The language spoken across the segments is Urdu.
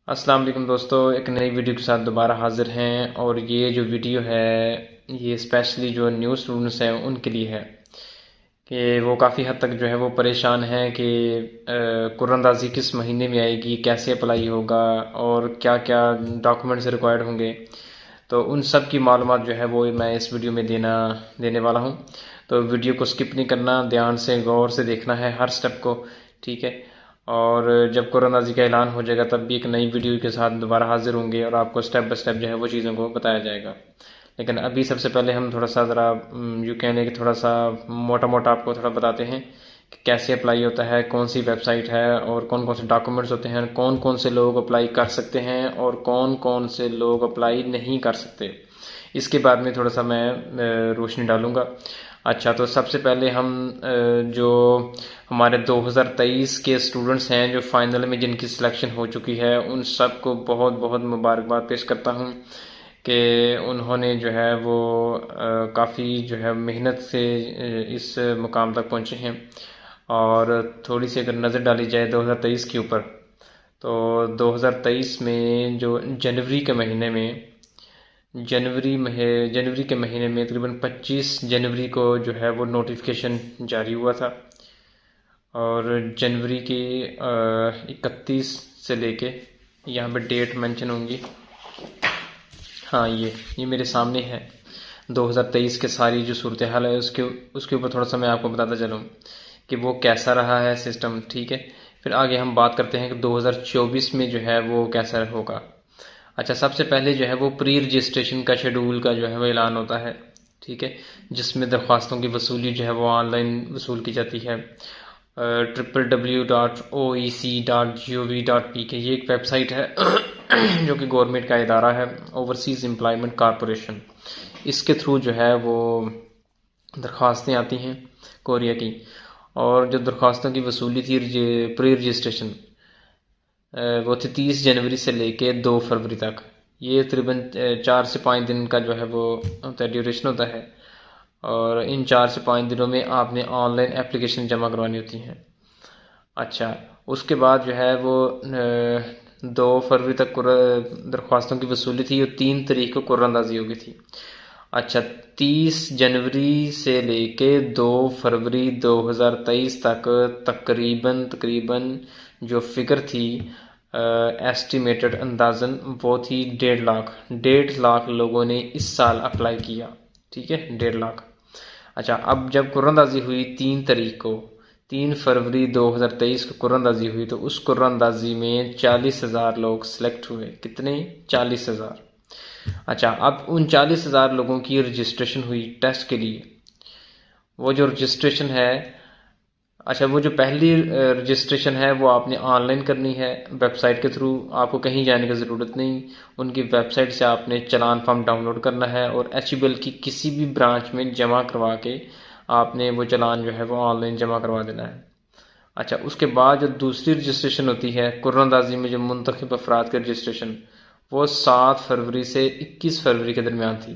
السلام علیکم دوستو، ایک نئی ویڈیو کے ساتھ دوبارہ حاضر ہیں، اور یہ جو ویڈیو ہے یہ اسپیشلی جو نیو اسٹوڈنٹس ہیں ان کے لیے ہے کہ وہ کافی حد تک جو ہے وہ پریشان ہیں کہ قرآن اندازی کس مہینے میں آئے گی، کیسے اپلائی ہوگا اور کیا کیا ڈاکومنٹس ریکوائرڈ ہوں گے۔ تو ان سب کی معلومات جو ہے وہ میں اس ویڈیو میں دینے والا ہوں، تو ویڈیو کو سکپ نہیں کرنا، دھیان سے غور سے دیکھنا ہے ہر سٹیپ کو، ٹھیک ہے۔ اور جب قرآن اندازی کا اعلان ہو جائے گا تب بھی ایک نئی ویڈیو کے ساتھ دوبارہ حاضر ہوں گے اور آپ کو سٹیپ بائی سٹیپ جو ہے وہ چیزوں کو بتایا جائے گا۔ لیکن ابھی سب سے پہلے ہم تھوڑا سا ذرا یوں کہہ لیں کہ تھوڑا سا موٹا موٹا آپ کو تھوڑا بتاتے ہیں کہ کیسے اپلائی ہوتا ہے، کون سی ویب سائٹ ہے اور کون کون سے ڈاکومنٹس ہوتے ہیں، کون کون سے لوگ اپلائی کر سکتے ہیں اور کون کون سے لوگ اپلائی نہیں کر سکتے۔ اس کے بعد میں تھوڑا سا میں روشنی ڈالوں گا۔ اچھا، تو سب سے پہلے ہم جو ہمارے 2023 کے اسٹوڈنٹس ہیں جو فائنل میں جن کی سلیکشن ہو چکی ہے، ان سب کو بہت بہت مبارکباد پیش کرتا ہوں کہ انہوں نے جو ہے وہ کافی جو ہے محنت سے اس مقام تک پہنچے ہیں۔ اور تھوڑی سی اگر نظر ڈالی جائے 2023 کے اوپر، تو 2023 میں جو جنوری کے مہینے میں تقریباً 25 جنوری کو جو ہے وہ نوٹیفیکیشن جاری ہوا تھا، اور جنوری کی 31 سے لے کے یہاں پہ ڈیٹ مینشن ہوں گی، ہاں یہ میرے سامنے ہے 2023 کے ساری جو صورتحال ہے اس کے اوپر تھوڑا سا میں آپ کو بتاتا چلوں کہ وہ کیسا رہا ہے سسٹم، ٹھیک ہے۔ پھر آگے ہم بات کرتے ہیں کہ 2024 میں جو ہے وہ کیسا ہوگا۔ اچھا، سب سے پہلے جو ہے وہ پری رجسٹریشن کا شیڈول کا جو ہے وہ اعلان ہوتا ہے، ٹھیک ہے، جس میں درخواستوں کی وصولی جو ہے وہ آن لائن وصول کی جاتی ہے۔ www.oec.gov.pk یہ ایک ویب سائٹ ہے جو کہ گورنمنٹ کا ادارہ ہے، اوورسیز امپلائمنٹ کارپوریشن۔ اس کے تھرو جو ہے وہ درخواستیں آتی ہیں کوریا کی، اور جو درخواستوں کی وصولی تھی پری رجسٹریشن وہ تھی 30 جنوری سے لے کے 2 فروری تک۔ یہ تقریباً 4 سے 5 دن کا جو ہے وہ ڈیوریشن ہوتا ہے، اور ان 4 سے 5 دنوں میں آپ نے آن لائن اپلیکیشن جمع کروانی ہوتی ہیں۔ اچھا، اس کے بعد جو ہے وہ 2 فروری تک درخواستوں کی وصولی تھی، اور 3 تاریخ کو قرعہ اندازی ہو گئی تھی۔ اچھا، 30 جنوری سے لے کے 2 فروری 2023 تک تقریباً جو فگر تھی ایسٹیمیٹڈ اندازاً وہ تھی 1.5 لاکھ لوگوں نے اس سال اپلائی کیا، ٹھیک ہے، 1.5 لاکھ۔ اچھا، اب جب قرعہ اندازی ہوئی 3 فروری 2023 کو قرعہ اندازی ہوئی، تو اس قرعہ اندازی میں 40,000 لوگ سلیکٹ ہوئے۔ کتنے؟ 40,000۔ اچھا، اب ان 40,000 لوگوں کی رجسٹریشن ہوئی ٹیسٹ کے لیے۔ وہ جو رجسٹریشن ہے، اچھا، وہ جو پہلی رجسٹریشن ہے وہ آپ نے آن لائن کرنی ہے ویب سائٹ کے تھرو، آپ کو کہیں جانے کی ضرورت نہیں، ان کی ویب سائٹ سے آپ نے چلان فارم ڈاؤن لوڈ کرنا ہے، اور HBL کی کسی بھی برانچ میں جمع کروا کے آپ نے وہ چلان جو ہے وہ آن لائن جمع کروا دینا ہے۔ اچھا، اس کے بعد جو دوسری رجسٹریشن ہوتی ہے قرعہ اندازی میں جو منتخب افراد کی رجسٹریشن، وہ 7 فروری سے 21 فروری کے درمیان تھی،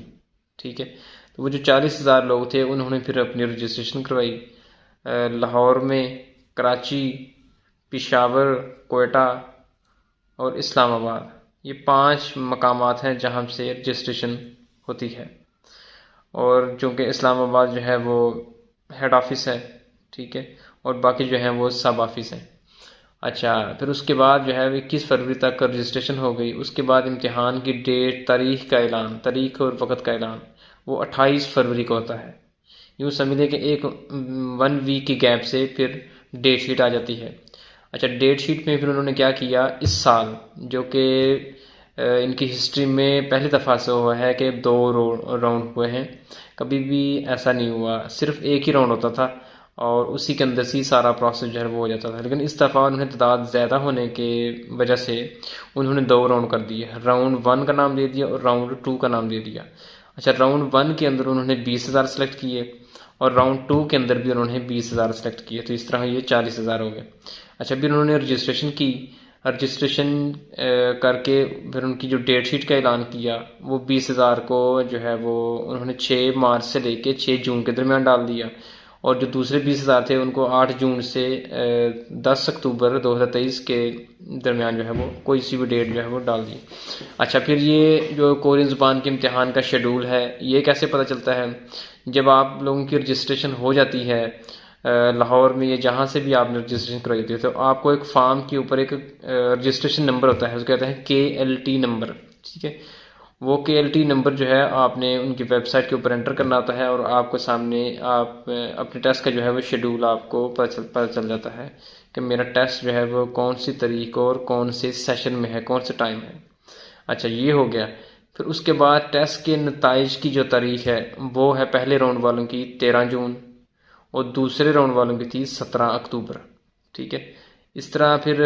ٹھیک ہے۔ تو وہ جو 40,000 لوگ تھے انہوں نے پھر اپنی رجسٹریشن کروائی لاہور میں، کراچی، پشاور، کوئٹہ اور اسلام آباد۔ یہ 5 مقامات ہیں جہاں سے رجسٹریشن ہوتی ہے، اور چونکہ اسلام آباد جو ہے وہ ہیڈ آفس ہے، ٹھیک ہے، اور باقی جو ہیں وہ سب آفس ہیں۔ اچھا، پھر اس کے بعد جو ہے 21 فروری تک رجسٹریشن ہو گئی۔ اس کے بعد امتحان کی تاریخ اور وقت کا اعلان وہ 28 فروری کو ہوتا ہے۔ یوں سمجھ لیں کہ 1 ویک کی گیپ سے پھر ڈیٹ شیٹ آ جاتی ہے۔ اچھا، ڈیٹ شیٹ میں پھر انہوں نے کیا کیا اس سال، جو کہ ان کی ہسٹری میں پہلی دفعہ سے ہوا ہے کہ 2 راؤنڈ ہوئے ہیں، کبھی بھی ایسا نہیں ہوا، صرف ایک ہی راؤنڈ ہوتا تھا، اور اسی کے اندر سے سارا پروسیس جو ہے وہ ہو جاتا تھا۔ لیکن اس دفعہ انہیں تعداد زیادہ ہونے کے وجہ سے انہوں نے 2 راؤنڈ کر دیے، راؤنڈ 1 کا نام دے دیا اور راؤنڈ 2 کا نام دے دیا۔ اچھا، راؤنڈ 1 کے اندر انہوں نے 20,000 سلیکٹ کیے، اور راؤنڈ 2 کے اندر بھی انہوں نے 20,000 سلیکٹ کیے، تو اس طرح یہ 40,000 ہو گئے۔ اچھا، پھر انہوں نے رجسٹریشن کر کے پھر ان کی جو ڈیٹ شیٹ کا اعلان کیا، وہ 20,000 کو جو ہے وہ انہوں نے 6 مارچ سے لے کے 6 جون کے درمیان ڈال دیا، اور جو دوسرے 20,000 تھے ان کو 8 جون سے 10 اکتوبر 2023 کے درمیان جو ہے وہ کوئی سی بھی ڈیٹ جو ہے وہ ڈال دی۔ اچھا، پھر یہ جو کورین زبان کے امتحان کا شیڈول ہے یہ کیسے پتہ چلتا ہے؟ جب آپ لوگوں کی رجسٹریشن ہو جاتی ہے لاہور میں یا جہاں سے بھی آپ نے رجسٹریشن کرائی ہوتی ہے، تو آپ کو ایک فارم کے اوپر ایک رجسٹریشن نمبر ہوتا ہے، اس کو کہتے ہیں KLT نمبر، ٹھیک ہے؟ وہ KLT نمبر جو ہے آپ نے ان کی ویب سائٹ کے اوپر انٹر کرنا ہوتا ہے، اور آپ کو سامنے آپ اپنے ٹیسٹ کا جو ہے وہ شیڈول آپ کو پتہ چل جاتا ہے کہ میرا ٹیسٹ جو ہے وہ کون سی تاریخ اور کون سے سیشن میں ہے، کون سے ٹائم ہے۔ اچھا، یہ ہو گیا۔ پھر اس کے بعد ٹیسٹ کے نتائج کی جو تاریخ ہے وہ ہے پہلے راؤنڈ والوں کی 13 جون اور دوسرے راؤنڈ والوں کی تھی 17 اکتوبر، ٹھیک ہے؟ اس طرح پھر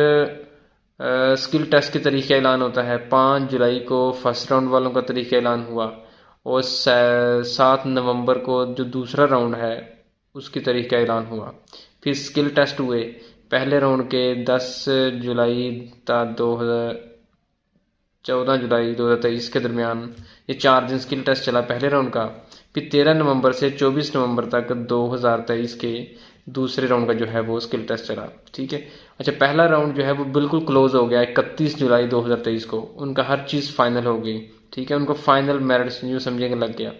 اسکل ٹیسٹ کی تاریخ کا اعلان ہوتا ہے 5 جولائی کو فرسٹ راؤنڈ والوں کا تاریخ کا اعلان ہوا، اور 7 نومبر کو جو دوسرا راؤنڈ ہے اس کی تاریخ کا اعلان ہوا۔ پھر اسکل ٹیسٹ ہوئے پہلے راؤنڈ کے 10 جولائی تا 14 جولائی 2023 کے درمیان، یہ 4 دن اسکل ٹیسٹ چلا پہلے راؤنڈ کا۔ پھر 13 نومبر سے 24 نومبر تک 2023 کے دوسرے راؤنڈ کا جو ہے وہ اسکل ٹیسٹ چلا، ٹھیک ہے؟ اچھا، پہلا راؤنڈ جو ہے وہ بالکل کلوز ہو گیا 31 جولائی 2023 کو، ان کا ہر چیز فائنل ہو گئی، ٹھیک ہے؟ ان کو فائنل میرٹس جو سمجھے کہ لگ گیا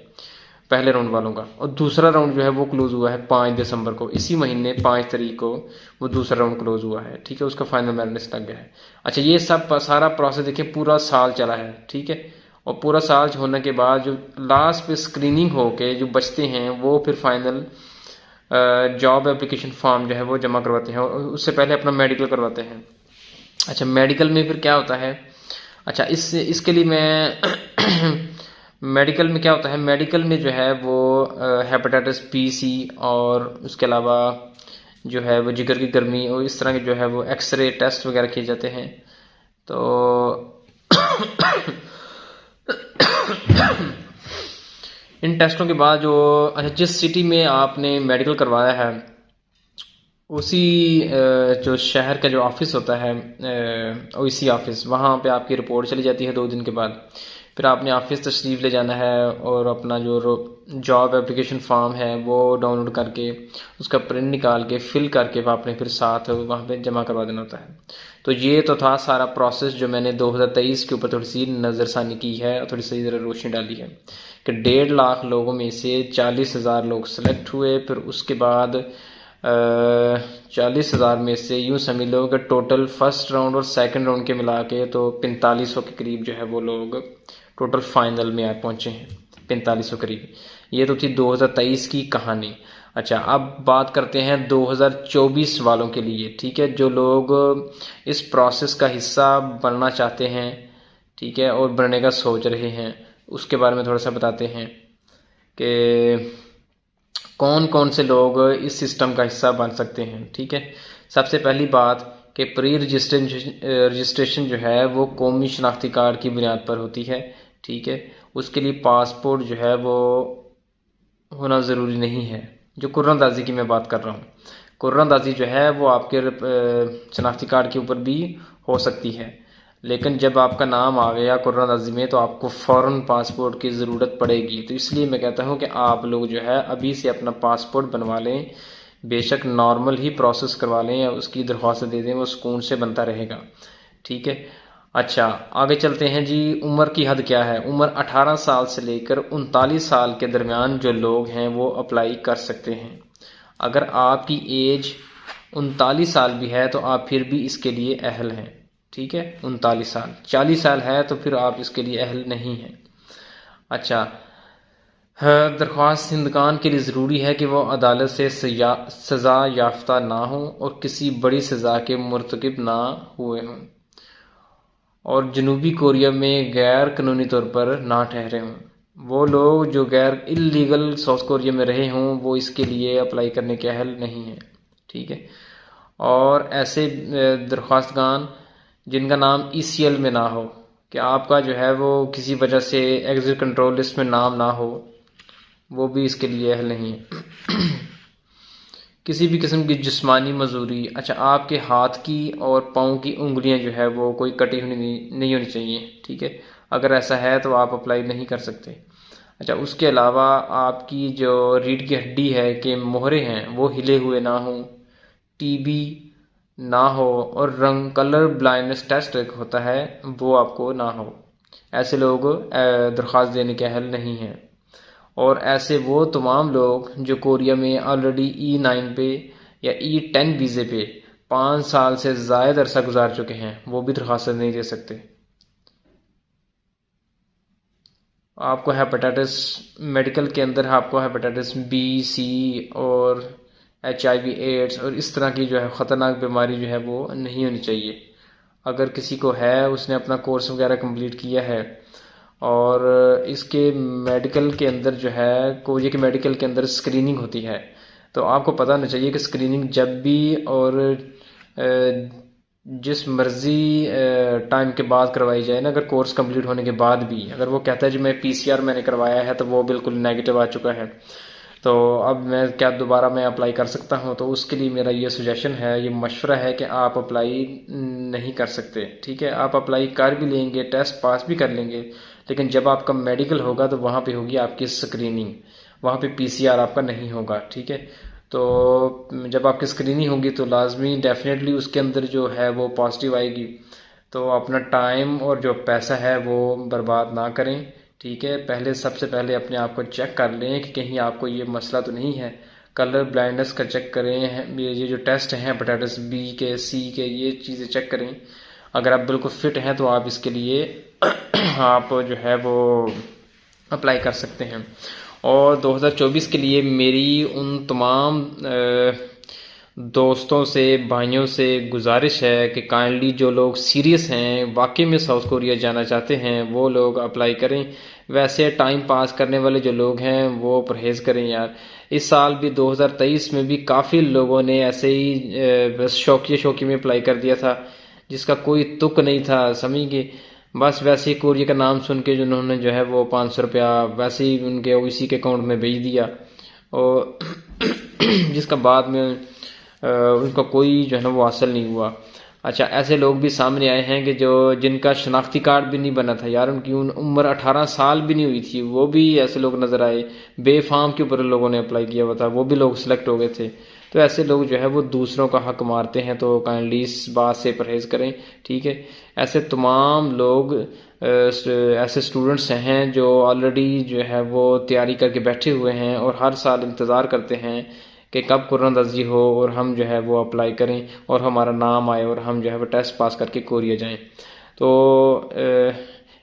پہلے راؤنڈ والوں کا۔ اور دوسرا راؤنڈ جو ہے وہ کلوز ہوا ہے 5 دسمبر کو، اسی مہینے 5 تاریخ کو وہ دوسرا راؤنڈ کلوز ہوا ہے، ٹھیک ہے؟ اس کا فائنل میرٹس لگ گیا ہے۔ اچھا، یہ سب سارا پروسیس دیکھیں پورا سال چلا ہے، ٹھیک ہے؟ اور پورا سال ہونے کے بعد جو لاسٹ پہ اسکریننگ ہو کے جو بچتے ہیں وہ پھر فائنل جاب اپلیکیشن فارم جو ہے وہ جمع کرواتے ہیں، اور اس سے پہلے اپنا میڈیکل کرواتے ہیں۔ اچھا، میڈیکل میں پھر کیا ہوتا ہے؟ اچھا، اس کے لیے میں میڈیکل میں کیا ہوتا ہے؟ میڈیکل میں جو ہے وہ ہیپاٹائٹس B C اور اس کے علاوہ جو ہے وہ جگر کی گرمی اور اس طرح کے جو ہے وہ ایکس رے ٹیسٹ وغیرہ کیے جاتے ہیں۔ تو ان ٹیسٹوں کے بعد جس سٹی میں آپ نے میڈیکل کروایا ہے اسی جو شہر کا جو آفس ہوتا ہے اسی آفس، وہاں پہ آپ کی رپورٹ چلی جاتی ہے 2 دن کے بعد۔ پھر آپ نے آفس تشریف لے جانا ہے اور اپنا جو جاب اپلیکیشن فارم ہے وہ ڈاؤن لوڈ کر کے اس کا پرنٹ نکال کے فل کر کے آپ نے پھر ساتھ وہاں پہ جمع کروا دینا ہوتا ہے۔ تو یہ تو تھا سارا پروسیس جو میں نے 2023 کے اوپر تھوڑی سی نظر ثانی کی ہے اور تھوڑی سی ذرا روشنی ڈالی ہے کہ 1.5 لاکھ لوگوں میں سے 40,000 لوگ سلیکٹ ہوئے۔ پھر اس کے بعد 40,000 میں سے یوں سمجھ لو کہ ٹوٹل فرسٹ راؤنڈ اور سیکنڈ راؤنڈ کے ملا کے تو 4500 کے قریب جو ہے وہ لوگ ٹوٹل فائنل میں آ پہنچے ہیں، 4500 قریب۔ یہ تو تھی 2023 کی کہانی۔ اچھا، اب بات کرتے ہیں 2024 والوں کے لیے، ٹھیک ہے؟ جو لوگ اس پروسیس کا حصہ بننا چاہتے ہیں، ٹھیک ہے، اور بننے کا سوچ رہے ہیں، اس کے بارے میں تھوڑا سا بتاتے ہیں کہ کون کون سے لوگ اس سسٹم کا حصہ بن سکتے ہیں، ٹھیک ہے؟ سب سے پہلی بات کہ پری رجسٹریشن جو ہے وہ قومی شناختی کارڈ کی بنیاد پر ہوتی ہے، ٹھیک ہے؟ اس کے لیے پاسپورٹ جو ہے وہ ہونا ضروری نہیں ہے۔ جو قرہ اندازی کی میں بات کر رہا ہوں، قرہ اندازی جو ہے وہ آپ کے شناختی کارڈ کے اوپر بھی ہو سکتی ہے، لیکن جب آپ کا نام آ گیا قرہ اندازی میں تو آپ کو فوراً پاسپورٹ کی ضرورت پڑے گی۔ تو اس لیے میں کہتا ہوں کہ آپ لوگ جو ہے ابھی سے اپنا پاسپورٹ بنوا لیں، بے شک نارمل ہی پروسیس کروا لیں یا اس کی درخواست دے دیں، وہ سکون سے بنتا رہے گا، ٹھیک ہے؟ اچھا، آگے چلتے ہیں جی۔ عمر کی حد کیا ہے؟ عمر 18 سال سے لے کر 39 سال کے درمیان جو لوگ ہیں وہ اپلائی کر سکتے ہیں۔ اگر آپ کی ایج 39 سال بھی ہے تو آپ پھر بھی اس کے لیے اہل ہیں، ٹھیک ہے؟ 39 سال، 40 سال ہے تو پھر آپ اس کے لیے اہل نہیں ہیں۔ اچھا، درخواست دہندگان کے لیے ضروری ہے کہ وہ عدالت سے سزا یافتہ نہ ہوں اور کسی بڑی سزا کے مرتکب نہ ہوئے ہوں، اور جنوبی کوریا میں غیر قانونی طور پر نہ ٹھہرے ہوں۔ وہ لوگ جو غیر اللیگل ساؤتھ کوریا میں رہے ہوں وہ اس کے لیے اپلائی کرنے کے اہل نہیں ہیں، ٹھیک ہے؟ اور ایسے درخواستگان جن کا نام ECL میں نہ ہو، کہ آپ کا جو ہے وہ کسی وجہ سے ایگزٹ کنٹرول لسٹ میں نام نہ ہو، وہ بھی اس کے لیے اہل نہیں ہے۔ کسی بھی قسم کی جسمانی مزدوری، اچھا، آپ کے ہاتھ کی اور پاؤں کی انگلیاں جو ہے وہ کوئی کٹی ہوئی نہیں ہونی چاہیے، ٹھیک ہے؟ اگر ایسا ہے تو آپ اپلائی نہیں کر سکتے۔ اچھا، اس کے علاوہ آپ کی جو ریڑھ کی ہڈی ہے کہ مہرے ہیں وہ ہلے ہوئے نہ ہوں، ٹی بی نہ ہو، اور رنگ کلر بلائنڈنس ٹیسٹ ایک ہوتا ہے وہ آپ کو نہ ہو، ایسے لوگ درخواست دینے کے اہل نہیں ہیں۔ اور ایسے وہ تمام لوگ جو کوریا میں آلریڈی E9 پہ یا E10 ویزے پہ 5 سال سے زائد عرصہ گزار چکے ہیں وہ بھی درخواست نہیں دے سکتے۔ آپ کو ہیپاٹائٹس میڈیکل کے اندر آپ کو ہیپاٹائٹس بی، سی اور HIV ایڈز اور اس طرح کی جو ہے خطرناک بیماری جو ہے وہ نہیں ہونی چاہیے۔ اگر کسی کو ہے، اس نے اپنا کورس وغیرہ کمپلیٹ کیا ہے اور اس کے میڈیکل کے اندر جو ہے کوریا کے میڈیکل کے اندر اسکریننگ ہوتی ہے، تو آپ کو پتہ ہونا چاہیے کہ اسکریننگ جب بھی اور جس مرضی ٹائم کے بعد کروائی جائے نا، اگر کورس کمپلیٹ ہونے کے بعد بھی اگر وہ کہتا ہے جی میں PCR میں نے کروایا ہے تو وہ بالکل نیگیٹو آ چکا ہے، تو اب میں کیا دوبارہ میں اپلائی کر سکتا ہوں؟ تو اس کے لیے میرا یہ سجیشن ہے، یہ مشورہ ہے کہ آپ اپلائی نہیں کر سکتے، ٹھیک ہے؟ آپ اپلائی کر بھی لیں گے، ٹیسٹ پاس بھی کر لیں گے، لیکن جب آپ کا میڈیکل ہوگا تو وہاں پہ ہوگی آپ کی اسکریننگ، وہاں پہ PCR آپ کا نہیں ہوگا، ٹھیک ہے؟ تو جب آپ کی اسکریننگ ہوگی تو لازمی ڈیفینیٹلی اس کے اندر جو ہے وہ پازیٹیو آئے گی، تو اپنا ٹائم اور جو پیسہ ہے وہ برباد نہ کریں، ٹھیک ہے؟ پہلے سب سے پہلے اپنے آپ کو چیک کر لیں کہ کہیں آپ کو یہ مسئلہ تو نہیں ہے، کلر بلائنڈنس کا چیک کریں، یہ جو ٹیسٹ ہیں ہیپاٹائٹس بی کے، سی کے، یہ چیزیں چیک کریں۔ اگر آپ بالکل فٹ ہیں تو آپ اس کے لیے آپ جو ہے وہ اپلائی کر سکتے ہیں۔ اور 2024 کے لیے میری ان تمام دوستوں سے، بھائیوں سے گزارش ہے کہ کائنڈلی جو لوگ سیریس ہیں، واقعی میں ساؤتھ کوریا جانا چاہتے ہیں، وہ لوگ اپلائی کریں۔ ویسے ٹائم پاس کرنے والے جو لوگ ہیں وہ پرہیز کریں یار۔ اس سال بھی 2023 میں بھی کافی لوگوں نے ایسے ہی بس شوقی میں اپلائی کر دیا تھا، جس کا کوئی تک نہیں تھا، سمجھ گئے؟ بس ویسے ہی کوریا کا نام سن کے جنہوں نے جو ہے وہ 500 روپیہ ویسے ہی ان کے OEC کے اکاؤنٹ میں بھیج دیا، اور جس کا بعد میں ان کا کوئی جو ہے نا وہ حاصل نہیں ہوا۔ اچھا، ایسے لوگ بھی سامنے آئے ہیں کہ جن کا شناختی کارڈ بھی نہیں بنا تھا یار، ان کی عمر 18 سال بھی نہیں ہوئی تھی، وہ بھی ایسے لوگ نظر آئے، بے فارم کے اوپر لوگوں نے اپلائی کیا ہوا تھا، وہ بھی لوگ سلیکٹ ہو گئے تھے۔ تو ایسے لوگ جو ہے وہ دوسروں کا حق مارتے ہیں، تو کائنڈلی اس بات سے پرہیز کریں، ٹھیک ہے؟ ایسے تمام لوگ ایسے اسٹوڈنٹس ہیں جو آلریڈی جو ہے وہ تیاری کر کے بیٹھے ہوئے ہیں اور ہر سال انتظار کرتے ہیں کہ کب قرآن دازی ہو اور ہم جو ہے وہ اپلائی کریں اور ہمارا نام آئے اور ہم جو ہے وہ ٹیسٹ پاس کر کے کوریا جائیں۔ تو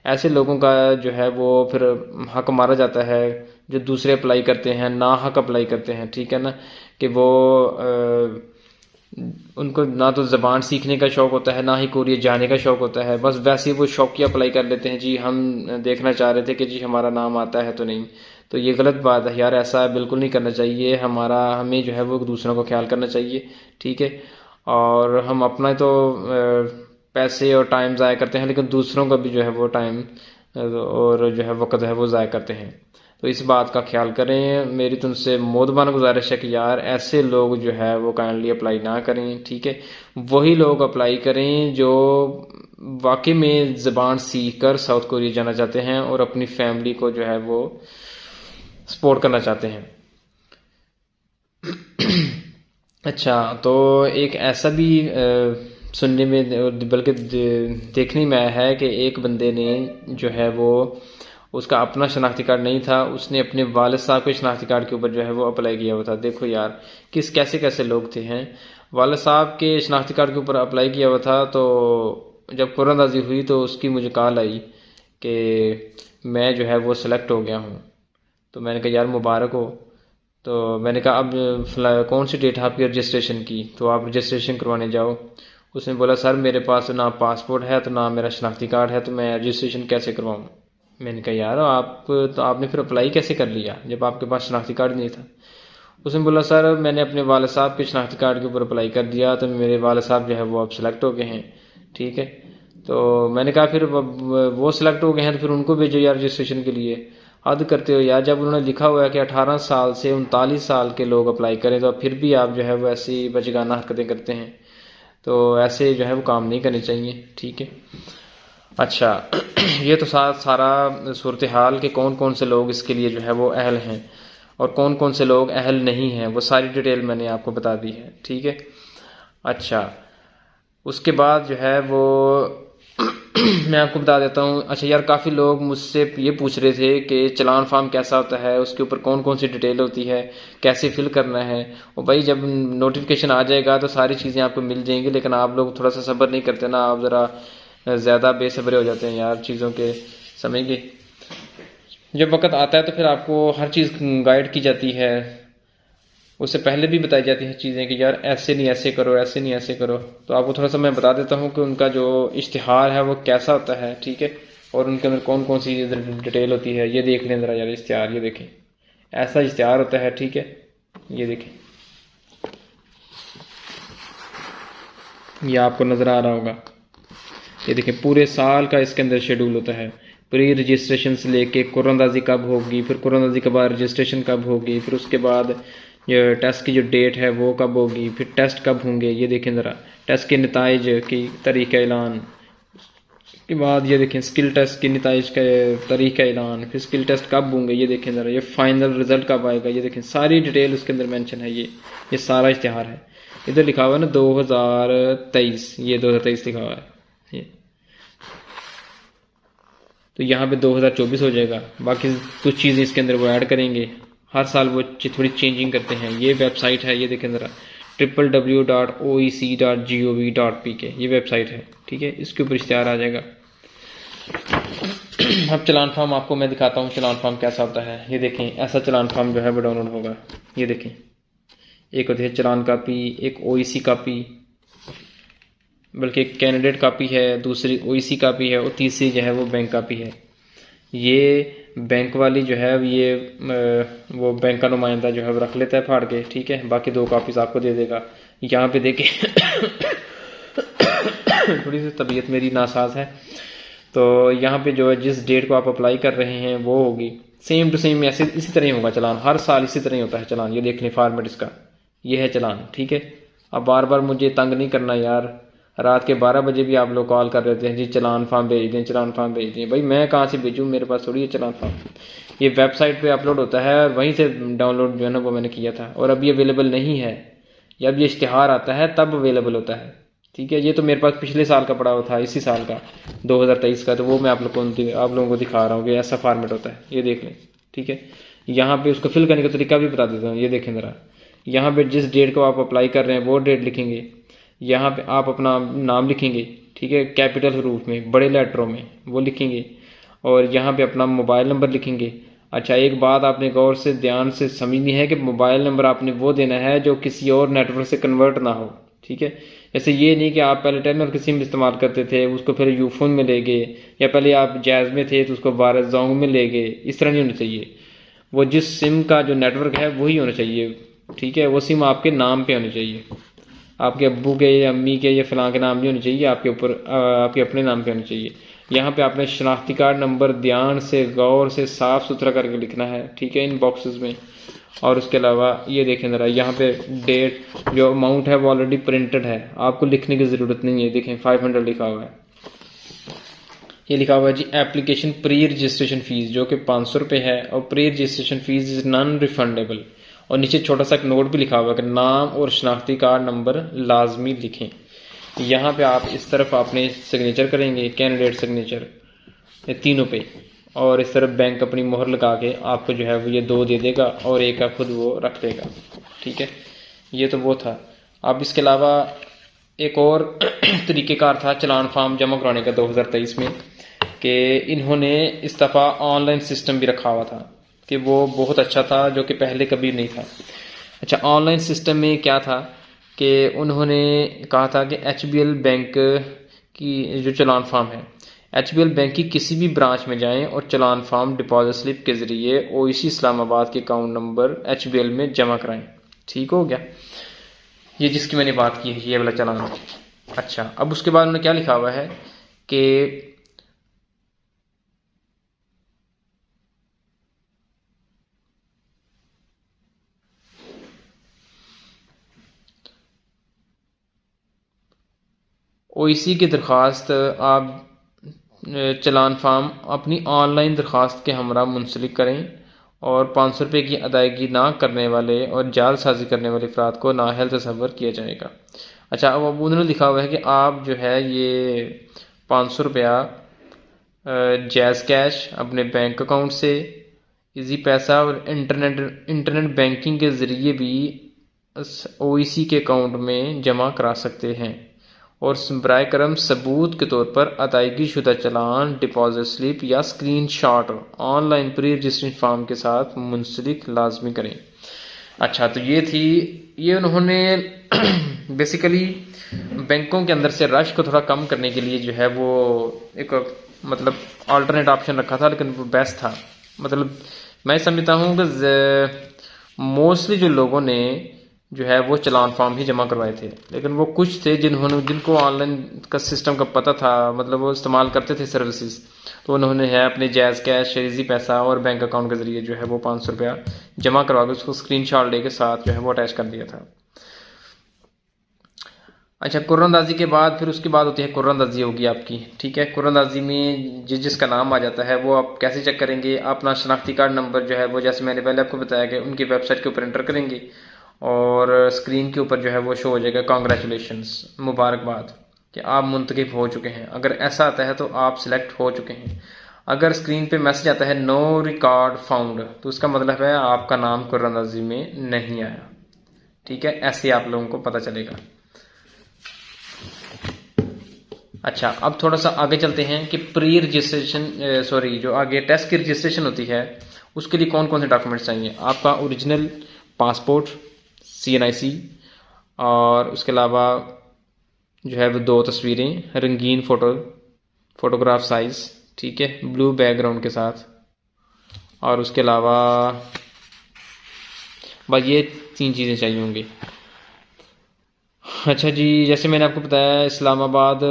ایسے لوگوں کا جو ہے وہ پھر حق مارا جاتا ہے جو دوسرے اپلائی کرتے ہیں، نا حق اپلائی کرتے ہیں، ٹھیک ہے نا؟ کہ وہ ان کو نہ تو زبان سیکھنے کا شوق ہوتا ہے، نہ ہی کوریا جانے کا شوق ہوتا ہے، بس ویسے ہی وہ شوقیہ اپلائی کر لیتے ہیں، جی ہم دیکھنا چاہ رہے تھے کہ جی ہمارا نام آتا ہے تو نہیں۔ تو یہ غلط بات ہے یار، ایسا بالکل نہیں کرنا چاہیے، ہمیں جو ہے وہ دوسروں کو خیال کرنا چاہیے، ٹھیک ہے؟ اور ہم اپنا تو پیسے اور ٹائم ضائع کرتے ہیں، لیکن دوسروں کا بھی جو ہے وہ ٹائم اور جو ہے وقت ہے وہ ضائع کرتے ہیں، تو اس بات کا خیال کریں۔ میری تم سے مودبانہ گزارش ہے کہ یار ایسے لوگ جو ہے وہ کائنڈلی اپلائی نہ کریں، ٹھیک ہے؟ وہی لوگ اپلائی کریں جو واقعی میں زبان سیکھ کر ساؤتھ کوریا جانا چاہتے ہیں اور اپنی فیملی کو جو ہے وہ سپورٹ کرنا چاہتے ہیں۔ اچھا، تو ایک ایسا بھی سننے میں بلکہ دیکھنے میں آیا ہے کہ ایک بندے نے جو ہے وہ اس کا اپنا شناختی کارڈ نہیں تھا، اس نے اپنے والد صاحب کے شناختی کارڈ کے اوپر جو ہے وہ اپلائی کیا ہوا تھا۔ دیکھو یار کیسے لوگ تھے ہیں، والد صاحب کے شناختی کارڈ کے اوپر اپلائی کیا ہوا تھا، تو جب قرآن دازی ہوئی تو اس کی مجھے کال آئی کہ میں جو ہے وہ سلیکٹ ہو گیا ہوں۔ تو میں نے کہا یار مبارک ہو۔ تو میں نے کہا اب کون سی ڈیٹ ہے آپ کی رجسٹریشن کی؟ تو آپ رجسٹریشن کروانے جاؤ۔ اس نے بولا سر میرے پاس نہ پاسپورٹ ہے تو نہ میرا شناختی کارڈ ہے، تو میں رجسٹریشن کیسے کرواؤں؟ میں نے کہا یار آپ نے پھر اپلائی کیسے کر لیا جب آپ کے پاس شناختی کارڈ نہیں تھا؟ اس نے بولا سر میں نے اپنے والد صاحب کے شناختی کارڈ کے اوپر اپلائی کر دیا، تو میرے والد صاحب جو ہے وہ اب سلیکٹ ہو گئے ہیں، ٹھیک ہے؟ تو میں نے کہا پھر وہ سلیکٹ ہو گئے ہیں تو پھر ان کو بھیجو یار رجسٹریشن کے لیے، حد کرتے ہو یار۔ جب انہوں نے لکھا ہوا ہے کہ 18 سال سے 39 سال کے لوگ اپلائی کریں، تو پھر بھی آپ جو ہے وہ ایسی بچگانہ حرکتیں کرتے ہیں، تو ایسے جو ہے وہ کام نہیں کرنے چاہیے، ٹھیک ہے؟ اچھا یہ تو سارا صورتحال کہ کون کون سے لوگ اس کے لیے جو ہے وہ اہل ہیں اور کون کون سے لوگ اہل نہیں ہیں، وہ ساری ڈیٹیل میں نے آپ کو بتا دی ہے، ٹھیک ہے۔ اچھا اس کے بعد جو ہے وہ میں آپ کو بتا دیتا ہوں۔ اچھا یار، کافی لوگ مجھ سے یہ پوچھ رہے تھے کہ چلان فارم کیسا ہوتا ہے، اس کے اوپر کون کون سی ڈیٹیل ہوتی ہے، کیسے فل کرنا ہے۔ اور بھائی جب نوٹیفیکیشن آ جائے گا تو ساری چیزیں آپ کو مل جائیں گی، لیکن آپ لوگ تھوڑا سا صبر نہیں کرتے نا، آپ ذرا زیادہ بے صبرے ہو جاتے ہیں یار چیزوں کے، سمجھ گئے۔ جب وقت آتا ہے تو پھر آپ کو ہر چیز گائیڈ کی جاتی ہے، اس سے پہلے بھی بتائی جاتی ہیں چیزیں کہ یار ایسے نہیں ایسے کرو، ایسے نہیں ایسے کرو۔ تو آپ کو تھوڑا سا میں بتا دیتا ہوں کہ ان کا جو اشتہار ہے وہ کیسا ہوتا ہے، ٹھیک ہے، اور ان کے اندر کون کون سی ڈیٹیل ہوتی ہے۔ یہ دیکھ لیں ذرا یار اشتہار، یہ دیکھیں ایسا اشتہار ہوتا ہے، ٹھیک ہے، یہ دیکھیں، یہ آپ کو نظر آ رہا ہوگا، یہ دیکھیں پورے سال کا اس کے اندر شیڈول ہوتا ہے، پری رجسٹریشن سے لے کے قرعہ اندازی کب ہوگی، پھر قرعہ اندازی کے بعد رجسٹریشن کب ہوگی، پھر اس کے بعد یہ ٹیسٹ کی جو ڈیٹ ہے وہ کب ہوگی، پھر ٹیسٹ کب ہوں گے، یہ دیکھیں ذرا ٹیسٹ کے نتائج کی تاریخ کا اعلان، اس کے بعد یہ دیکھیں اسکل ٹیسٹ کے نتائج کا تاریخ کا اعلان، پھر اسکل ٹیسٹ کب ہوں گے، یہ دیکھیں ذرا یہ فائنل رزلٹ کب آئے گا، یہ دیکھیں ساری ڈیٹیل اس کے اندر مینشن ہے، یہ سارا اشتہار ہے۔ ادھر لکھا ہوا ہے نا 2023، یہ 2023 لکھا ہوا ہے، یہ تو یہاں پہ 2024 ہو جائے گا۔ باقی کچھ چیزیں اس کے اندر وہ ایڈ کریں گے، ہر سال وہ تھوڑی چینجنگ کرتے ہیں۔ یہ ویب سائٹ ہے، یہ دیکھیں ذرا www.oec.gov.pk، یہ ویب سائٹ ہے، ٹھیک ہے، اس کے اوپر اشتہار آ جائے گا۔ اب چلان فارم آپ کو میں دکھاتا ہوں چلان فارم کیسا ہوتا ہے۔ یہ دیکھیں ایسا چلان فارم جو ہے وہ ڈاؤن لوڈ ہوگا، یہ دیکھیں ایک ہوتی ہے چلان کاپی، ایک او ای سی کاپی، بلکہ ایک کینڈیڈیٹ کاپی ہے، دوسری او ای سی کاپی ہے، اور تیسری جو ہے وہ بینک کاپی ہے۔ یہ بینک والی جو ہے یہ وہ بینک کا نمائندہ جو ہے وہ رکھ لیتا ہے پھاڑ کے، ٹھیک ہے، باقی 2 کاپیز آپ کو دے دے گا۔ یہاں پہ دیکھیں تھوڑی سی طبیعت میری ناساز ہے، تو یہاں پہ جو ہے جس ڈیٹ کو آپ اپلائی کر رہے ہیں وہ ہوگی سیم ٹو سیم، ایسے اسی طرح ہی ہوگا چلان، ہر سال اسی طرح ہی ہوتا ہے چلان۔ یہ دیکھ لیں فارمیٹ اس کا، یہ ہے چلان، ٹھیک ہے۔ اب بار بار مجھے تنگ نہیں کرنا یار، رات کے 12 بجے بھی آپ لوگ کال کر رہے ہیں جی چلان فارم بھیج دیں، چلان فارم بھیج دیں۔ بھائی میں کہاں سے بھیجوں، میرے پاس تھوڑی ہے چلان فارم، یہ ویب سائٹ پہ اپلوڈ ہوتا ہے اور وہیں سے ڈاؤن لوڈ جو ہے نا وہ میں نے کیا تھا، اور اب یہ اویلیبل نہیں ہے، جب یہ اشتہار آتا ہے تب اویلیبل ہوتا ہے، ٹھیک ہے۔ یہ تو میرے پاس پچھلے سال کا پڑا ہوا تھا، اسی سال کا 2023 کا، تو وہ میں آپ لوگوں کو دکھا رہا ہوں کہ ایسا فارمیٹ ہوتا ہے، یہ دیکھ لیں، ٹھیک ہے۔ یہاں پہ اس کو فل کرنے کا طریقہ بھی بتا دیتا ہوں، یہ دیکھیں ذرا، یہاں پہ جس ڈیٹ کو آپ اپلائی کر رہے ہیں وہ ڈیٹ لکھیں گے، یہاں پہ آپ اپنا نام لکھیں گے، ٹھیک ہے، کیپٹل حروف میں بڑے لیٹروں میں وہ لکھیں گے، اور یہاں پہ اپنا موبائل نمبر لکھیں گے۔ اچھا ایک بات آپ نے غور سے دھیان سے سمجھنی ہے کہ موبائل نمبر آپ نے وہ دینا ہے جو کسی اور نیٹ ورک سے کنورٹ نہ ہو، ٹھیک ہے۔ ایسے یہ نہیں کہ آپ پہلے ٹرمینل کی سم استعمال کرتے تھے، اس کو پھر یو فون میں لے گئے، یا پہلے آپ جائز میں تھے تو اس کو وائرس زونگ میں لے گئے، اس طرح نہیں ہونا چاہیے۔ وہ جس سم کا جو نیٹ ورک ہے وہی ہونا چاہیے، ٹھیک ہے، وہ سم آپ کے نام پہ ہونی چاہیے، آپ کے ابو کے یا امی کے یا فلاں کے نام نہیں ہونی چاہیے، آپ کے اوپر آپ کے اپنے نام پہ ہونی چاہیے۔ یہاں پہ آپ نے شناختی کارڈ نمبر دھیان سے غور سے صاف ستھرا کر کے لکھنا ہے، ٹھیک ہے، ان باکسز میں۔ اور اس کے علاوہ یہ دیکھیں ذرا یہاں پہ ڈیٹ جو اماؤنٹ ہے وہ آلریڈی پرنٹڈ ہے، آپ کو لکھنے کی ضرورت نہیں ہے، دیکھیں 500 لکھا ہوا ہے، یہ لکھا ہوا ہے جی اپلیکیشن پری رجسٹریشن فیس جو کہ 500 روپے ہے، اور پری registration face is naan refundable, اور نیچے چھوٹا سا ایک نوٹ بھی لکھا ہوا ہے کہ نام اور شناختی کارڈ نمبر لازمی لکھیں۔ یہاں پہ آپ اس طرف آپ نے سگنیچر کریں گے، کینڈیڈیٹ سگنیچر تینوں پہ، اور اس طرف بینک اپنی مہر لگا کے آپ کو جو ہے وہ یہ 2 دے دے گا اور ایک کا خود وہ رکھ لے گا، ٹھیک ہے۔ یہ تو وہ تھا۔ اب اس کے علاوہ ایک اور طریقہ کار تھا چلان فارم جمع کرانے کا 2023 میں، کہ انہوں نے اس دفعہ آن لائن سسٹم بھی رکھا ہوا تھا، کہ وہ بہت اچھا تھا جو کہ پہلے کبھی نہیں تھا۔ اچھا آن لائن سسٹم میں کیا تھا کہ انہوں نے کہا تھا کہ ایچ بی ایل بینک کی جو چلان فارم ہے، ایچ بی ایل بینک کی کسی بھی برانچ میں جائیں اور چلان فارم ڈپازٹ سلپ کے ذریعے او ای سی اسلام آباد کے account number H B L میں جمع کرائیں، ٹھیک ہو گیا۔ یہ جس کی میں نے بات کی ہے یہ والا چلان۔ اچھا اب اس کے بعد انہوں نے کیا لکھا ہوا ہے کہ او ای سی کی درخواست آپ چلان فارم اپنی آن لائن درخواست کے ہمراہ منسلک کریں اور 500 روپے کی ادائیگی نہ کرنے والے اور جعل سازی کرنے والے افراد کو نااہل تصور کیا جائے گا۔ اچھا، اب انہوں نے لکھا ہوا ہے کہ آپ جو ہے یہ 500 روپیہ جیز کیش اپنے بینک اکاؤنٹ سے، ایزی پیسہ اور انٹرنیٹ بینکنگ کے ذریعے بھی او ای سی کے اکاؤنٹ میں جمع کرا سکتے ہیں، اور برائے کرم ثبوت کے طور پر ادائیگی شدہ چلان، ڈپازٹ سلپ یا screenshot online pre registration form کے ساتھ منسلک لازمی کریں۔ اچھا، تو یہ انہوں نے بیسیکلی بینکوں کے اندر سے رش کو تھوڑا کم کرنے کے لیے جو ہے وہ ایک مطلب آلٹرنیٹ آپشن رکھا تھا، لیکن وہ بیسٹ تھا۔ مطلب میں سمجھتا ہوں کہ موسٹلی جو لوگوں نے جو ہے وہ چلان فارم ہی جمع کروائے تھے، لیکن وہ کچھ تھے جن کو آن لائن کا سسٹم کا پتہ تھا، مطلب وہ استعمال کرتے تھے سروسز، تو انہوں نے ہے اپنے جائز کیش، ایزی پیسہ اور بینک اکاؤنٹ کے ذریعے جو ہے وہ 500 روپیہ جمع کروا کے اس کو اسکرین شاٹ لے کے ساتھ جو ہے وہ اٹیچ کر دیا تھا۔ اچھا، قرآن اندازی کے بعد پھر اس کے بعد ہوتی ہے قرآن اندازی ہوگی آپ کی، ٹھیک ہے۔ قرآن اندازی میں جس کا نام آ جاتا ہے وہ آپ کیسے چیک کریں گے؟ اپنا شناختی کارڈ نمبر جو ہے وہ جیسے میں نے پہلے آپ کو بتایا کہ ان کی ویب سائٹ کے اوپر انٹر کریں گے، اور اسکرین کے اوپر جو ہے وہ شو ہو جائے گا کانگریچولیشنس، مبارکباد کہ آپ منتخب ہو چکے ہیں۔ اگر ایسا آتا ہے تو آپ سلیکٹ ہو چکے ہیں۔ اگر اسکرین پہ میسج آتا ہے نو ریکارڈ فاؤنڈ، تو اس کا مطلب ہے آپ کا نام قرآن اندازی میں نہیں آیا، ٹھیک ہے۔ ایسے آپ لوگوں کو پتہ چلے گا۔ اچھا، اب تھوڑا سا آگے چلتے ہیں کہ پری رجسٹریشن جو آگے ٹیسٹ کی رجسٹریشن ہوتی ہے اس کے لیے کون کون سے ڈاکومنٹس چاہیے؟ آپ کا اوریجنل پاسپورٹ، CNIC، اور اس کے علاوہ جو ہے وہ 2 تصویریں، رنگین فوٹوگراف سائز، ٹھیک ہے، بلو بیک گراؤنڈ کے ساتھ، اور اس کے علاوہ بس یہ 3 چیزیں چاہیے ہوں گی۔ اچھا جی، جیسے میں نے آپ کو بتایا اسلام آباد،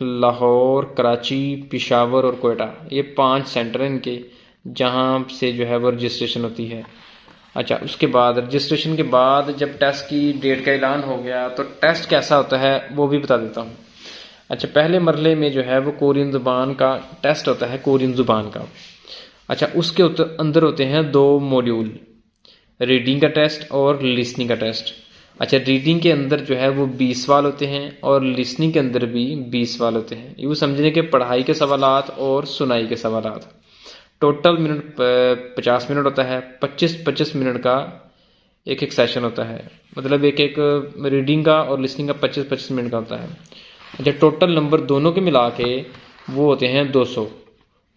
لاہور، کراچی، پشاور اور کوئٹہ، یہ 5 سینٹر ہیں ان کے جہاں سے جو ہے وہ رجسٹریشن ہوتی ہے۔ اچھا، اس کے بعد رجسٹریشن کے بعد جب ٹیسٹ کی ڈیٹ کا اعلان ہو گیا تو ٹیسٹ کیسا ہوتا ہے وہ بھی بتا دیتا ہوں۔ اچھا، پہلے مرحلے میں جو ہے وہ کورین زبان کا ٹیسٹ ہوتا ہے، کورین زبان کا۔ اچھا، اس کے اندر ہوتے ہیں 2 موڈیول، ریڈنگ کا ٹیسٹ اور لسننگ کا ٹیسٹ۔ اچھا، ریڈنگ کے اندر جو ہے وہ 20 سوال ہوتے ہیں اور لسننگ کے اندر بھی 20 سوال ہوتے ہیں۔ یوں سمجھنے کہ پڑھائی کے سوالات اور سنائی کے سوالات۔ ٹوٹل منٹ 50 منٹ ہوتا ہے، 25 منٹ کا ایک سیشن ہوتا ہے، مطلب ایک ریڈنگ کا اور لسننگ کا 25 منٹ کا ہوتا ہے۔ اچھا، ٹوٹل نمبر دونوں کے ملا کے وہ ہوتے ہیں 200،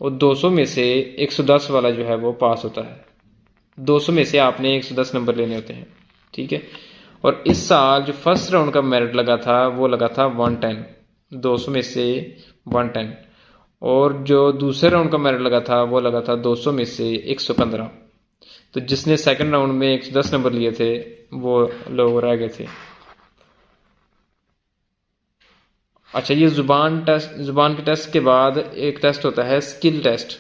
اور 200 میں سے 110 والا جو ہے وہ پاس ہوتا ہے۔ 200 میں سے آپ نے 110 نمبر لینے ہوتے ہیں، ٹھیک ہے۔ اور اس سال جو فرسٹ راؤنڈ کا میرٹ لگا تھا وہ لگا تھا 110، 200 میں سے 110، اور جو دوسرے راؤنڈ کا میرٹ لگا تھا وہ لگا تھا 200 میں سے 115۔ تو جس نے سیکنڈ راؤنڈ میں 110 نمبر لیے تھے وہ لوگ رہ گئے تھے۔ اچھا، یہ زبان کے ٹیسٹ کے بعد ایک ٹیسٹ ہوتا ہے اسکل ٹیسٹ۔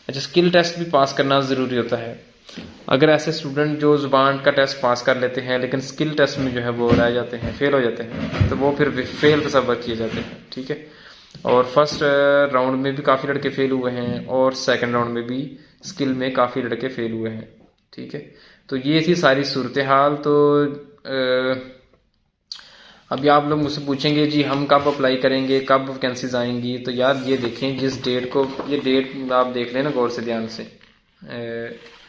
اچھا، اسکل ٹیسٹ بھی پاس کرنا ضروری ہوتا ہے۔ اگر ایسے اسٹوڈنٹ جو زبان کا ٹیسٹ پاس کر لیتے ہیں لیکن اسکل ٹیسٹ میں جو ہے وہ رہ جاتے ہیں، فیل ہو جاتے ہیں، تو وہ پھر فیل تصور کیے جاتے ہیں، ٹھیک ہے۔ اور فرسٹ راؤنڈ میں بھی کافی لڑکے فیل ہوئے ہیں اور سیکنڈ راؤنڈ میں بھی اسکل میں کافی لڑکے فیل ہوئے ہیں، ٹھیک ہے۔ تو یہ تھی ساری صورتحال۔ تو ابھی آپ لوگ مجھ سے پوچھیں گے جی ہم کب اپلائی کریں گے، کب ویکینسیز آئیں گی؟ تو یار یہ دیکھیں جس ڈیٹ کو، یہ ڈیٹ آپ دیکھ لیں نا غور سے دھیان سے،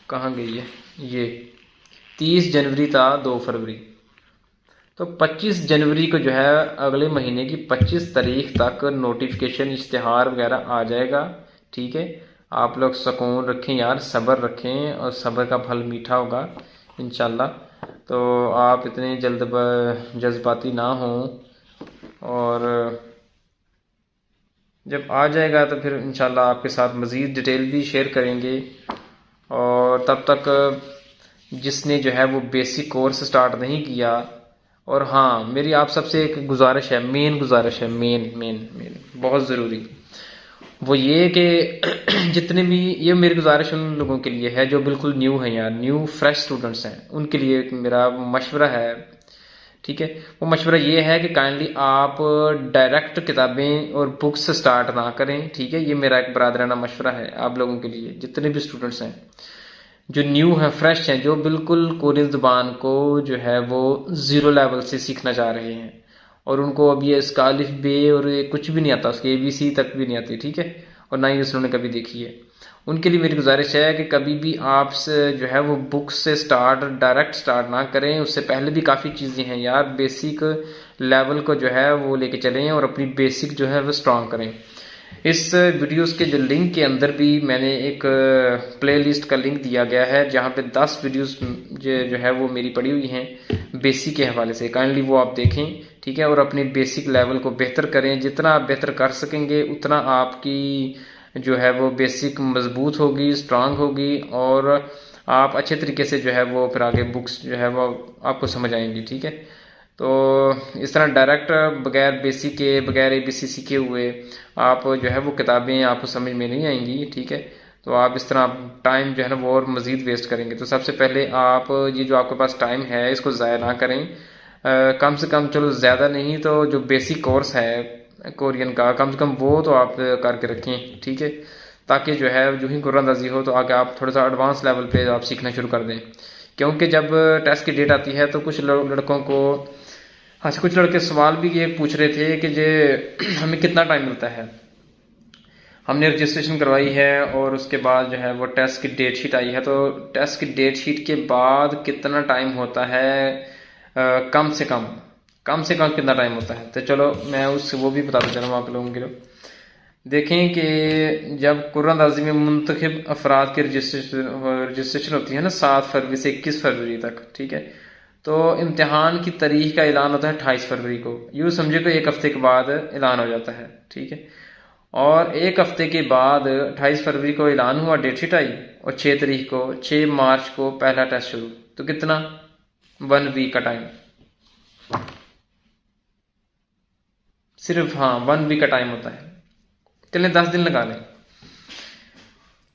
کہاں گئی ہے یہ 30 جنوری تا 2 فروری، تو 25 جنوری کو جو ہے اگلے مہینے کی 25 تاریخ تک نوٹیفیکیشن، اشتہار وغیرہ آ جائے گا، ٹھیک ہے۔ آپ لوگ سکون رکھیں یار، صبر رکھیں، اور صبر کا پھل میٹھا ہوگا انشاءاللہ۔ تو آپ اتنے جذباتی نہ ہوں، اور جب آ جائے گا تو پھر انشاءاللہ آپ کے ساتھ مزید ڈیٹیل بھی شیئر کریں گے۔ اور تب تک جس نے جو ہے وہ بیسک کورس سٹارٹ نہیں کیا، اور ہاں میری آپ سب سے ایک گزارش ہے، مین گزارش ہے، مین بہت ضروری، وہ یہ کہ جتنے بھی، یہ میری گزارش ان لوگوں کے لیے ہے جو بالکل نیو ہیں یار، نیو فریش اسٹوڈنٹس ہیں، ان کے لیے میرا مشورہ ہے ٹھیک ہے. وہ مشورہ یہ ہے کہ کائنڈلی آپ ڈائریکٹ کتابیں اور بکس سے سٹارٹ نہ کریں. ٹھیک ہے, یہ میرا ایک برادرانہ مشورہ ہے آپ لوگوں کے لیے, جتنے بھی اسٹوڈنٹس ہیں جو نیو ہیں, فریش ہیں, جو بالکل کورین زبان کو جو ہے وہ زیرو لیول سے سیکھنا چاہ رہے ہیں اور ان کو ابھی اس کا الف بے اور کچھ بھی نہیں آتا, اس کے ABC تک بھی نہیں آتی. ٹھیک ہے, اور نہ ہی اس نے کبھی دیکھی ہے. ان کے لیے میری گزارش ہے کہ کبھی بھی آپ سے جو ہے وہ بکس سے ڈائریکٹ سٹارٹ نہ کریں. اس سے پہلے بھی کافی چیزیں ہیں یار, بیسک لیول کو جو ہے وہ لے کے چلیں اور اپنی بیسک جو ہے وہ اسٹرانگ کریں. اس ویڈیوز کے جو لنک کے اندر بھی میں نے ایک پلے لسٹ کا لنک دیا گیا ہے جہاں پہ 10 ویڈیوز جو ہے وہ میری پڑی ہوئی ہیں بیسک کے حوالے سے. کائنڈلی وہ آپ دیکھیں. ٹھیک ہے, اور اپنی بیسک لیول کو بہتر کریں. جتنا آپ بہتر کر سکیں گے اتنا آپ کی جو ہے وہ بیسک مضبوط ہوگی, اسٹرانگ ہوگی, اور آپ اچھے طریقے سے جو ہے وہ پھر آگے بکس جو ہے وہ آپ کو سمجھ آئیں گی. ٹھیک ہے, تو اس طرح ڈائریکٹ بغیر بیسک کے, بغیر ABC سیکھے ہوئے آپ جو ہے وہ کتابیں آپ کو سمجھ میں نہیں آئیں گی. ٹھیک ہے, تو آپ اس طرح ٹائم جو ہے نا وہ اور مزید ویسٹ کریں گے. تو سب سے پہلے آپ یہ جو آپ کے پاس ٹائم ہے اس کو ضائع نہ کریں. کم سے کم, چلو زیادہ نہیں تو جو بیسک کورس ہے کورین کا, کم سے کم وہ تو آپ کر کے رکھیں. ٹھیک ہے, تاکہ جو ہے جو ہی قرآن اندازی ہو تو آگے آپ تھوڑا سا ایڈوانس لیول پہ آپ سیکھنا شروع کر دیں. کیونکہ جب ٹیسٹ کی ڈیٹ آتی ہے تو کچھ لڑکوں کو, اچھا کچھ لڑکے سوال بھی یہ پوچھ رہے تھے کہ ہمیں کتنا ٹائم ملتا ہے. ہم نے رجسٹریشن کروائی ہے اور اس کے بعد جو ہے وہ ٹیسٹ کی ڈیٹ شیٹ آئی ہے, تو ٹیسٹ کی ڈیٹ شیٹ کے بعد کتنا ٹائم ہوتا ہے, کم سے کم کتنا ٹائم ہوتا ہے. تو چلو میں وہ بھی بتاتا چلا ہوں آپ لوگوں کے لیے. دیکھیں کہ جب قرآن اندازی میں منتخب افراد کی رجسٹریشن ہوتی ہے نا 7 فروری سے 21 فروری تک. ٹھیک ہے, تو امتحان کی تاریخ کا اعلان ہوتا ہے 28 فروری کو. یوں سمجھے کہ ایک ہفتے کے بعد اعلان ہو جاتا ہے. ٹھیک ہے, اور ایک ہفتے کے بعد 28 فروری کو اعلان ہوا, ڈیٹ شیٹ آئی, اور 6 مارچ کو پہلا ٹیسٹ شروع. تو کتنا, 1 ویک کا ٹائم, صرف 1 ویک کا ٹائم ہوتا ہے. چلیں 10 دن لگا لیں.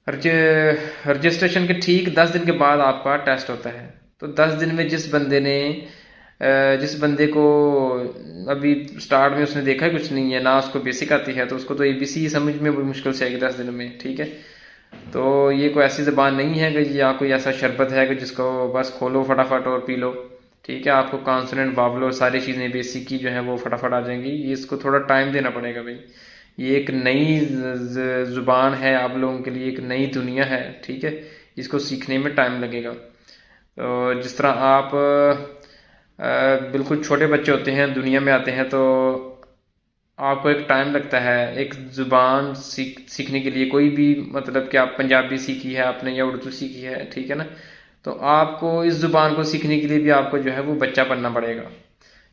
رجسٹریشن کے ٹھیک 10 دن کے بعد آپ کا ٹیسٹ ہوتا ہے. تو 10 دن میں جس بندے کو ابھی سٹارٹ میں اس نے دیکھا کچھ نہیں ہے, نہ اس کو بیسک آتی ہے, تو اس کو تو ABC سمجھ میں بڑی مشکل سے آئے گی 10 دن میں. ٹھیک ہے, تو یہ کوئی ایسی زبان نہیں ہے کہ یا کوئی ایسا شربت ہے کہ جس کو بس کھولو فٹافٹ اور پی لو. ٹھیک ہے, آپ کو کانسوننٹ واولو ساری چیزیں بیسک کی جو ہے وہ فٹافٹ آ جائیں گی. یہ اس کو تھوڑا ٹائم دینا پڑے گا بھائی. یہ ایک نئی زبان ہے آپ لوگوں کے لیے, ایک نئی دنیا ہے. ٹھیک ہے, اس کو سیکھنے میں ٹائم لگے گا. تو جس طرح آپ بالکل چھوٹے بچے ہوتے ہیں, دنیا میں آتے ہیں, تو آپ کو ایک ٹائم لگتا ہے ایک زبان سیکھنے کے لیے. کوئی بھی مطلب کہ آپ پنجابی سیکھی ہے آپ نے یا اردو سیکھی ہے, ٹھیک ہے نا, تو آپ کو اس زبان کو سیکھنے کے لیے بھی آپ کو جو ہے وہ بچہ بننا پڑے گا.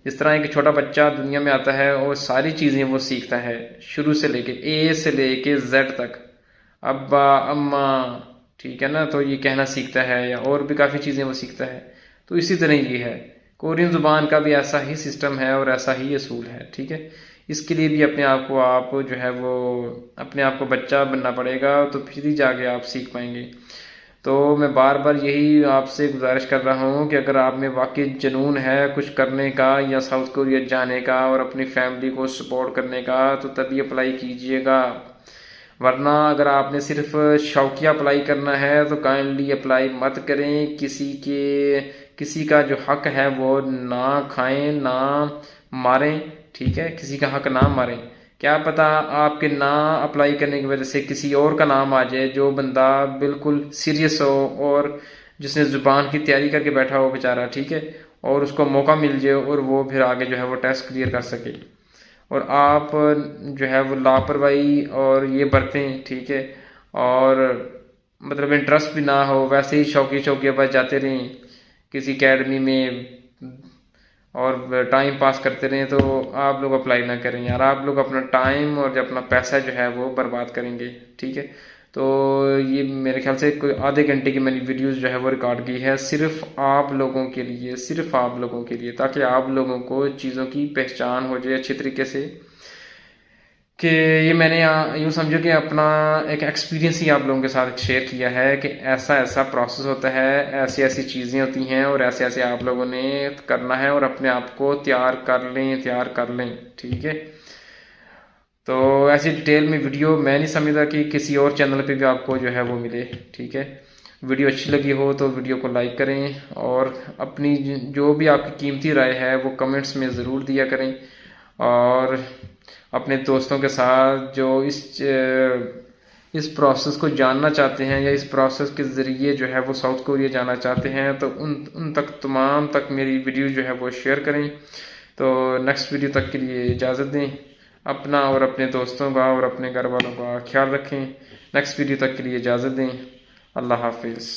جس طرح ایک چھوٹا بچہ دنیا میں آتا ہے اور ساری چیزیں وہ سیکھتا ہے شروع سے لے کے A سے لے کے Z تک, ابا اماں, ٹھیک ہے نا, تو یہ کہنا سیکھتا ہے, یا اور بھی کافی چیزیں وہ سیکھتا ہے. تو اسی طرح یہ ہے, کورین زبان کا بھی ایسا ہی سسٹم ہے اور ایسا ہی اصول ہے. ٹھیک ہے, اس کے لیے بھی اپنے آپ جو ہے وہ اپنے آپ کو بچہ بننا پڑے گا, تو پھر ہی جا کے آپ سیکھ پائیں گے. تو میں بار بار یہی آپ سے گزارش کر رہا ہوں کہ اگر آپ میں واقعی جنون ہے کچھ کرنے کا یا ساؤتھ کوریا جانے کا اور اپنی فیملی کو سپورٹ کرنے کا, تو تبھی اپلائی کیجئے گا. ورنہ اگر آپ نے صرف شوقیہ اپلائی کرنا ہے تو کائنڈلی اپلائی مت کریں. کسی کا جو حق ہے وہ نہ کھائیں, نہ ماریں. ٹھیک ہے, کسی کا حق نہ ماریں. کیا پتہ آپ کے نہ اپلائی کرنے کی وجہ سے کسی اور کا نام آ جائے, جو بندہ بالکل سیریس ہو اور جس نے زبان کی تیاری کر کے بیٹھا ہو بیچارہ. ٹھیک ہے, اور اس کو موقع مل جائے اور وہ پھر آگے جو ہے وہ ٹیسٹ کلیئر کر سکے, اور آپ جو ہے وہ لاپرواہی اور یہ برتیں. ٹھیک ہے, اور مطلب انٹرسٹ بھی نہ ہو, ویسے ہی شوقیہ بس جاتے رہیں کسی اکیڈمی میں اور ٹائم پاس کرتے رہیں, تو آپ لوگ اپلائی نہ کریں یار. آپ لوگ اپنا ٹائم اور اپنا پیسہ جو ہے وہ برباد کریں گے. ٹھیک ہے, تو یہ میرے خیال سے کوئی آدھے گھنٹے کی میں نے ویڈیوز جو ہے وہ ریکارڈ کی ہے صرف آپ لوگوں کے لیے, تاکہ آپ لوگوں کو چیزوں کی پہچان ہو جائے اچھے طریقے سے. کہ یہ میں نے یوں سمجھو کہ اپنا ایک ایکسپیرینس ہی آپ لوگوں کے ساتھ شیئر کیا ہے کہ ایسا ایسا پروسیس ہوتا ہے، ایسی ایسی چیزیں ہوتی ہیں اور ایسے ایسے آپ لوگوں نے کرنا ہے اور اپنے آپ کو تیار کر لیں، ٹھیک ہے؟ تو ایسی ڈیٹیل میں ویڈیو میں نہیں سمجھتا کہ کسی اور چینل پہ بھی آپ کو جو ہے وہ ملے، ٹھیک ہے؟ ویڈیو اچھی لگی ہو تو ویڈیو کو لائک کریں اور اپنی جو بھی آپ کی قیمتی رائے ہے وہ کمنٹس میں ضرور دیا کریں، اور اپنے دوستوں کے ساتھ جو اس پروسیس کو جاننا چاہتے ہیں یا اس پروسیس کے ذریعے جو ہے وہ ساؤتھ کوریا جانا چاہتے ہیں تو ان تک تمام تک میری ویڈیو جو ہے وہ شیئر کریں۔ تو نیکسٹ ویڈیو تک کے لیے اجازت دیں، اپنا اور اپنے دوستوں کا اور اپنے گھر والوں کا خیال رکھیں۔ نیکسٹ ویڈیو تک کے لیے اجازت دیں، اللہ حافظ۔